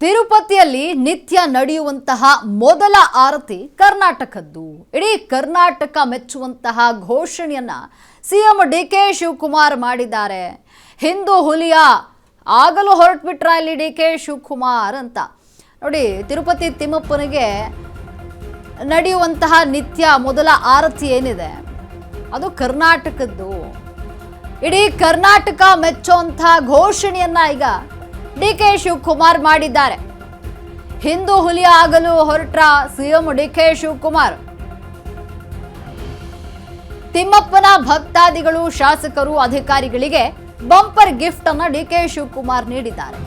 ತಿರುಪತಿಯಲ್ಲಿ ನಿತ್ಯ ನಡೆಯುವಂತಹ ಮೊದಲ ಆರತಿ ಕರ್ನಾಟಕದ್ದು. ಇಡೀ ಕರ್ನಾಟಕ ಮೆಚ್ಚುವಂತಹ ಘೋಷಣೆಯನ್ನ ಸಿಎಂ ಡಿಕೆ ಶಿವಕುಮಾರ್ ಮಾಡಿದ್ದಾರೆ. ಹಿಂದೂ ಹುಲಿಯ ಆಗಲು ಹೊರಟ್ಬಿಟ್ರ ಇಲ್ಲಿ ಡಿಕೆ ಶಿವಕುಮಾರ್ ಅಂತ ನೋಡಿ. ತಿರುಪತಿ ತಿಮ್ಮಪ್ಪನಿಗೆ ನಡೆಯುವಂತಹ ನಿತ್ಯ ಮೊದಲ ಆರತಿ ಏನಿದೆ ಅದು ಕರ್ನಾಟಕದ್ದು. ಇಡೀ ಕರ್ನಾಟಕ ಮೆಚ್ಚುವಂತಹ ಘೋಷಣೆಯನ್ನ ಈಗ ಡಿಕೆ ಶಿವಕುಮಾರ್ ಮಾಡಿದ್ದಾರೆ. ಹಿಂದೂ ಹುಲಿಯ ಆಗಲು ಹೊರಟ ಸಿಎಂ ಡಿಕೆ ಶಿವಕುಮಾರ್ ತಿಮ್ಮಪ್ಪನ ಭಕ್ತಾದಿಗಳು, ಶಾಸಕರು, ಅಧಿಕಾರಿಗಳಿಗೆ ಬಂಪರ್ ಗಿಫ್ಟ್ ಅನ್ನ ಡಿಕೆ ಶಿವಕುಮಾರ್ ನೀಡಿದ್ದಾರೆ.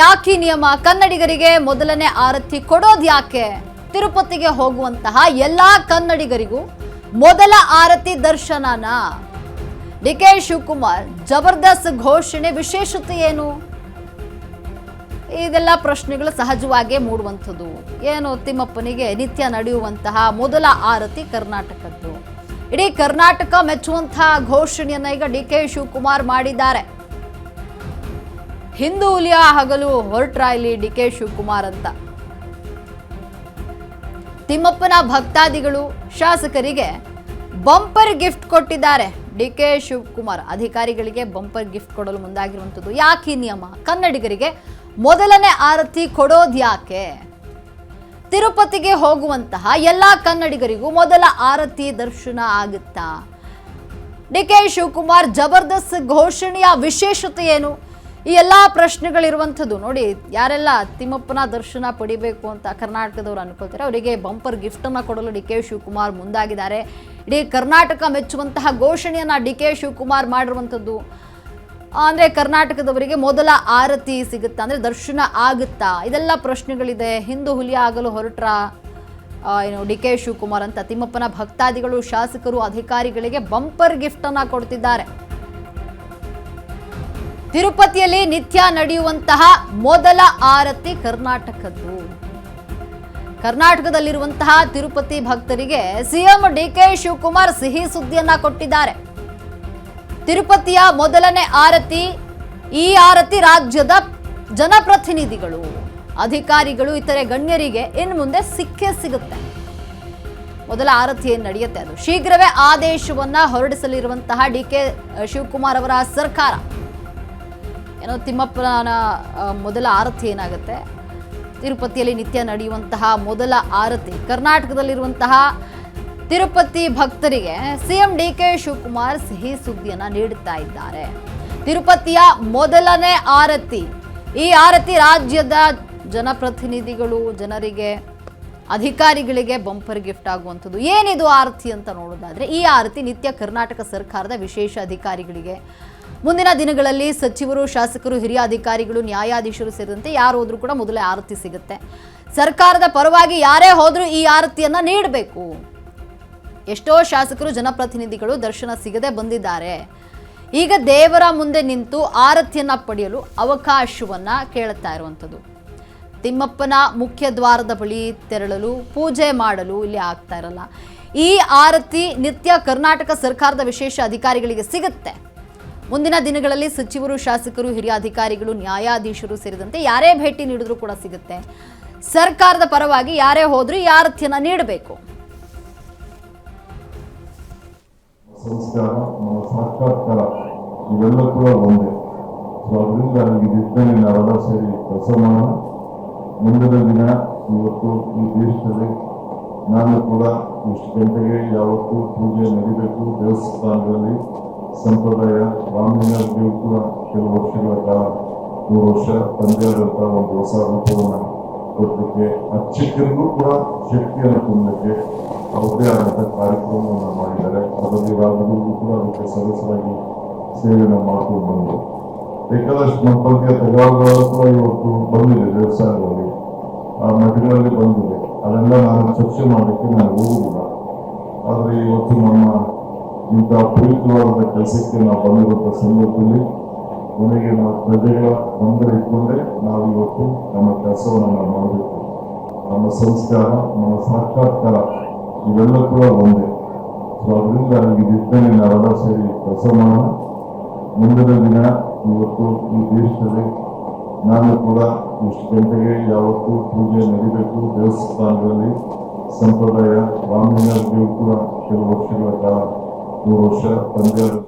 ಯಾಕೆ ನಿಯಮ? ಕನ್ನಡಿಗರಿಗೆ ಮೊದಲನೇ ಆರತಿ ಕೊಡೋದು ಯಾಕೆ? ತಿರುಪತಿಗೆ ಹೋಗುವಂತಹ ಎಲ್ಲಾ ಕನ್ನಡಿಗರಿಗೂ ಮೊದಲ ಆರತಿ ದರ್ಶನನ. ಡಿಕೆ ಶಿವಕುಮಾರ್ ಜಬರ್ದಸ್ತ್ ಘೋಷಣೆ, ವಿಶೇಷತೆ ಏನು? ಇದೆಲ್ಲ ಪ್ರಶ್ನೆಗಳು ಸಹಜವಾಗಿ ಮೂಡುವಂಥದ್ದು. ಏನು ತಿಮ್ಮಪ್ಪನಿಗೆ ನಿತ್ಯ ನಡೆಯುವಂತಹ ಮೊದಲ ಆರತಿ ಕರ್ನಾಟಕದ್ದು. ಇಡೀ ಕರ್ನಾಟಕ ಮೆಚ್ಚುವಂತಹ ಘೋಷಣೆಯನ್ನ ಈಗ ಡಿಕೆ ಶಿವಕುಮಾರ್ ಮಾಡಿದ್ದಾರೆ. ಹಿಂದೂ ಹುಲಿಯ ಹಗಲು ಹೊರಟ್ರ ಇಲ್ಲಿ ಡಿಕೆ ಶಿವಕುಮಾರ್ ಅಂತ. ತಿಮ್ಮಪ್ಪನ ಭಕ್ತಾದಿಗಳು, ಶಾಸಕರಿಗೆ ಬಂಪರ್ ಗಿಫ್ಟ್ ಕೊಟ್ಟಿದ್ದಾರೆ ಡಿಕೆ ಶಿವಕುಮಾರ್. ಅಧಿಕಾರಿಗಳಿಗೆ ಬಂಪರ್ ಗಿಫ್ಟ್ ಕೊಡಲು ಮುಂದಾಗಿರುವಂಥದ್ದು. ಯಾಕೆ ನಿಯಮ? ಕನ್ನಡಿಗರಿಗೆ ಮೊದಲನೇ ಆರತಿ ಕೊಡೋದು ಯಾಕೆ? ತಿರುಪತಿಗೆ ಹೋಗುವಂತಹ ಎಲ್ಲಾ ಕನ್ನಡಿಗರಿಗೂ ಮೊದಲ ಆರತಿ ದರ್ಶನ ಆಗುತ್ತಾ? ಡಿಕೆ ಶಿವಕುಮಾರ್ ಜಬರ್ದಸ್ತ್ ಘೋಷಣೆಯ ವಿಶೇಷತೆ ಏನು? ಈ ಎಲ್ಲ ಪ್ರಶ್ನೆಗಳಿರುವಂಥದ್ದು. ನೋಡಿ, ಯಾರೆಲ್ಲ ತಿಮ್ಮಪ್ಪನ ದರ್ಶನ ಪಡಿಬೇಕು ಅಂತ ಕರ್ನಾಟಕದವರು ಅನ್ಕೊಳ್ತಾರೆ, ಅವರಿಗೆ ಬಂಪರ್ ಗಿಫ್ಟನ್ನು ಕೊಡಲು ಡಿಕೆ ಶಿವಕುಮಾರ್ ಮುಂದಾಗಿದ್ದಾರೆ. ಇಡೀ ಕರ್ನಾಟಕ ಮೆಚ್ಚುವಂತಹ ಘೋಷಣೆಯನ್ನು ಡಿಕೆ ಶಿವಕುಮಾರ್ ಮಾಡಿರುವಂಥದ್ದು. ಅಂದರೆ ಕರ್ನಾಟಕದವರಿಗೆ ಮೊದಲ ಆರತಿ ಸಿಗುತ್ತಾ, ಅಂದರೆ ದರ್ಶನ ಆಗುತ್ತಾ? ಇದೆಲ್ಲ ಪ್ರಶ್ನೆಗಳಿದೆ. ಹಿಂದೂ ಹುಲಿಯ ಆಗಲು ಹೊರಟ್ರ ಡಿಕೆ ಶಿವಕುಮಾರ್ ಅಂತ ತಿಮ್ಮಪ್ಪನ ಭಕ್ತಾದಿಗಳು, ಶಾಸಕರು, ಅಧಿಕಾರಿಗಳಿಗೆ ಬಂಪರ್ ಗಿಫ್ಟನ್ನು ಕೊಡ್ತಿದ್ದಾರೆ. ತಿರುಪತಿಯಲ್ಲಿ ನಿತ್ಯ ನಡೆಯುವಂತಹ ಮೊದಲ ಆರತಿ ಕರ್ನಾಟಕದ್ದು. ಕರ್ನಾಟಕದಲ್ಲಿರುವಂತಹ ತಿರುಪತಿ ಭಕ್ತರಿಗೆ ಸಿಎಂ ಡಿಕೆ ಶಿವಕುಮಾರ್ ಸಿಹಿ ಸುದ್ದಿಯನ್ನ ಕೊಟ್ಟಿದ್ದಾರೆ. ತಿರುಪತಿಯ ಮೊದಲನೇ ಆರತಿ. ಈ ಆರತಿ ರಾಜ್ಯದ ಜನಪ್ರತಿನಿಧಿಗಳು, ಅಧಿಕಾರಿಗಳು, ಇತರೆ ಗಣ್ಯರಿಗೆ ಇನ್ನು ಮುಂದೆ ಸಿಕ್ಕೇ ಸಿಗುತ್ತೆ. ಮೊದಲ ಆರತಿ ಏನು ನಡೆಯುತ್ತೆ ಅದು ಶೀಘ್ರವೇ ಆದೇಶವನ್ನ ಹೊರಡಿಸಲಿರುವಂತಹ ಡಿಕೆ ಶಿವಕುಮಾರ್ ಅವರ ಸರ್ಕಾರ. ಏನೋ ತಿಮ್ಮಪ್ಪನ ಮೊದಲ ಆರತಿ ಏನಾಗುತ್ತೆ, ತಿರುಪತಿಯಲ್ಲಿ ನಿತ್ಯ ನಡೆಯುವಂತಹ ಮೊದಲ ಆರತಿ ಕರ್ನಾಟಕದಲ್ಲಿರುವಂತಹ ತಿರುಪತಿ ಭಕ್ತರಿಗೆ ಸಿಎಂ ಡಿಕೆ ಶಿವಕುಮಾರ್ ಸಿಹಿ ಸುದ್ದಿಯನ್ನ ನೀಡುತ್ತಾ ಇದ್ದಾರೆ. ತಿರುಪತಿಯ ಮೊದಲನೇ ಆರತಿ. ಈ ಆರತಿ ರಾಜ್ಯದ ಜನಪ್ರತಿನಿಧಿಗಳು, ಜನರಿಗೆ, ಅಧಿಕಾರಿಗಳಿಗೆ ಬಂಪರ್ ಗಿಫ್ಟ್ ಆಗುವಂಥದ್ದು. ಏನಿದು ಆರತಿ ಅಂತ ನೋಡೋದಾದ್ರೆ, ಈ ಆರತಿ ನಿತ್ಯ ಕರ್ನಾಟಕ ಸರ್ಕಾರದ ವಿಶೇಷ ಅಧಿಕಾರಿಗಳಿಗೆ, ಮುಂದಿನ ದಿನಗಳಲ್ಲಿ ಸಚಿವರು, ಶಾಸಕರು, ಹಿರಿಯ ಅಧಿಕಾರಿಗಳು, ನ್ಯಾಯಾಧೀಶರು ಸೇರಿದಂತೆ ಯಾರು ಹೋದ್ರೂ ಕೂಡ ಮೊದಲೇ ಆರತಿ ಸಿಗುತ್ತೆ. ಸರ್ಕಾರದ ಪರವಾಗಿ ಯಾರೇ ಹೋದ್ರೂ ಈ ಆರತಿಯನ್ನ ನೀಡಬೇಕು. ಎಷ್ಟೋ ಶಾಸಕರು, ಜನಪ್ರತಿನಿಧಿಗಳು ದರ್ಶನ ಸಿಗದೆ ಬಂದಿದ್ದಾರೆ. ಈಗ ದೇವರ ಮುಂದೆ ನಿಂತು ಆರತಿಯನ್ನ ಪಡೆಯಲು ಅವಕಾಶವನ್ನ ಕೇಳುತ್ತಾ ಇರುವಂಥದ್ದು. ತಿಮ್ಮಪ್ಪನ ಮುಖ್ಯ ದ್ವಾರದ ಬಳಿ ತೆರಳಲು, ಪೂಜೆ ಮಾಡಲು ಇಲ್ಲಿ ಆಗ್ತಾ ಇರಲ್ಲ. ಈ ಆರತಿ ನಿತ್ಯ ಕರ್ನಾಟಕ ಸರ್ಕಾರದ ವಿಶೇಷ ಅಧಿಕಾರಿಗಳಿಗೆ ಸಿಗುತ್ತೆ. ಮುಂದಿನ ದಿನಗಳಲ್ಲಿ ಸಚಿವರು, ಶಾಸಕರು, ಹಿರಿಯ ಅಧಿಕಾರಿಗಳು, ನ್ಯಾಯಾಧೀಶರು ಸೇರಿದಂತೆ ಯಾರೇ ಭೇಟಿ ನೀಡಿದ್ರೂ ಕೂಡ ಸಿಗುತ್ತೆ. ಸರ್ಕಾರದ ಪರವಾಗಿ ಯಾರೇ ಹೋದ್ರೂ ಈ ಆರತಿಯನ್ನ ನೀಡಬೇಕು. ಸಂಸ್ಕಾರ, ನಮ್ಮ ಸಾಕ್ಷಾತ್ಕಾರ ಇವೆಲ್ಲ ಕೂಡ ಒಂದೇ. ಸೊ ಅದರಿಂದ ಈ ದಿನದಲ್ಲಿ ನಾವೆಲ್ಲ ಸೇರಿ ಕೆಲಸ ಮಾಡೋಣ. ಮುಂದಿನ ದಿನ ಇವತ್ತು ಈ ದೇಶದಲ್ಲಿ ನಾನು ಕೂಡ ಇಷ್ಟು ಗಂಟೆಗೆ ಯಾವತ್ತೂ ಪೂಜೆ ನಡೀಬೇಕು ದೇವಸ್ಥಾನದಲ್ಲಿ. ಸಂಪ್ರದಾಯ ರಾಮಲಿಂಗರಿಗೆ ಕೂಡ ಕೆಲವು ವರ್ಷಗಳ ಕಾಲ 3 ವರ್ಷ ತಂದೆಯಾದಂಥ ಒಂದು ಹೊಸ ರೂಪವನ್ನು ಕೊಡಲಿಕ್ಕೆ, ಅರ್ಚಕರಿಗೂ ಕೂಡ ಶಕ್ತಿಯನ್ನು ತುಂಬಲಿಕ್ಕೆ ಅವರದೇ ಆದಂಥ ಕಾರ್ಯಕ್ರಮವನ್ನು ಮಾಡಿದ್ದಾರೆ. ಅದರಲ್ಲಿ ರಾಜ್ಯದಲ್ಲೂ ಕೂಡ ಅದಕ್ಕೆ ಸದಸ್ಯರಾಗಿ ಸೇವೆಯನ್ನು ಮಾಡ್ಕೊಂಡು ಬಂದರು. ಬೇಕಾದಷ್ಟು ಮಕ್ಕಳಿಗೆ ತಗಾಲುಗಳು ಕೂಡ ಇವತ್ತು ಬಂದಿದೆ, ದೇವಸ್ಥಾನಗಳಲ್ಲಿ ಆ ಮಠಗಳಲ್ಲಿ ಬಂದಿದೆ. ಅದೆಲ್ಲ ನಾನು ಚರ್ಚೆ ಮಾಡಲಿಕ್ಕೆ ನಾನು ಹೋಗುವುದಿಲ್ಲ. ಆದರೆ ಇವತ್ತು ನಮ್ಮ ಇಂಥ ಪವಿತ್ರವಾದ ಕೆಲಸಕ್ಕೆ ನಾವು ಬಂದಿರುವಂಥ ಸಂದರ್ಭದಲ್ಲಿ ಕೊನೆಗೆ ನಾವು ಪ್ರಜೆಗಳ ಗಮನ ಇಟ್ಕೊಂಡೇ ನಾವು ಇವತ್ತು ನಮ್ಮ ಕೆಲಸವನ್ನು ನಾವು ಮಾಡಬೇಕು. ನಮ್ಮ ಸಂಸ್ಕಾರ, ನಮ್ಮ ಸಾಕ್ಷಾತ್ಕಾರ ಇವೆಲ್ಲ ಕೂಡ ಒಂದೇ. ಸೊ ಅದರಿಂದ ಈ ದಿನದಲ್ಲಿ ನಾವೆಲ್ಲ ಸೇರಿ ಕೆಲಸ ಮಾಡೋಣ. ಮುಂದಿನ ದಿನ ಇವತ್ತು ಈ ದೇಶದಲ್ಲಿ ನಾನು ಕೂಡ ಇಷ್ಟು ಗಂಟೆಗೆ ಯಾವತ್ತೂ ಪೂಜೆ ನಡೀಬೇಕು ದೇವಸ್ಥಾನದಲ್ಲಿ ಸಂಪ್ರದಾಯ. ರಾಮಲಿಂಗರು ಕೂಡ ಕೆಲವು ವರ್ಷಗಳ ಕಾಲ 3 ವರ್ಷ ತಂದೆಯವರು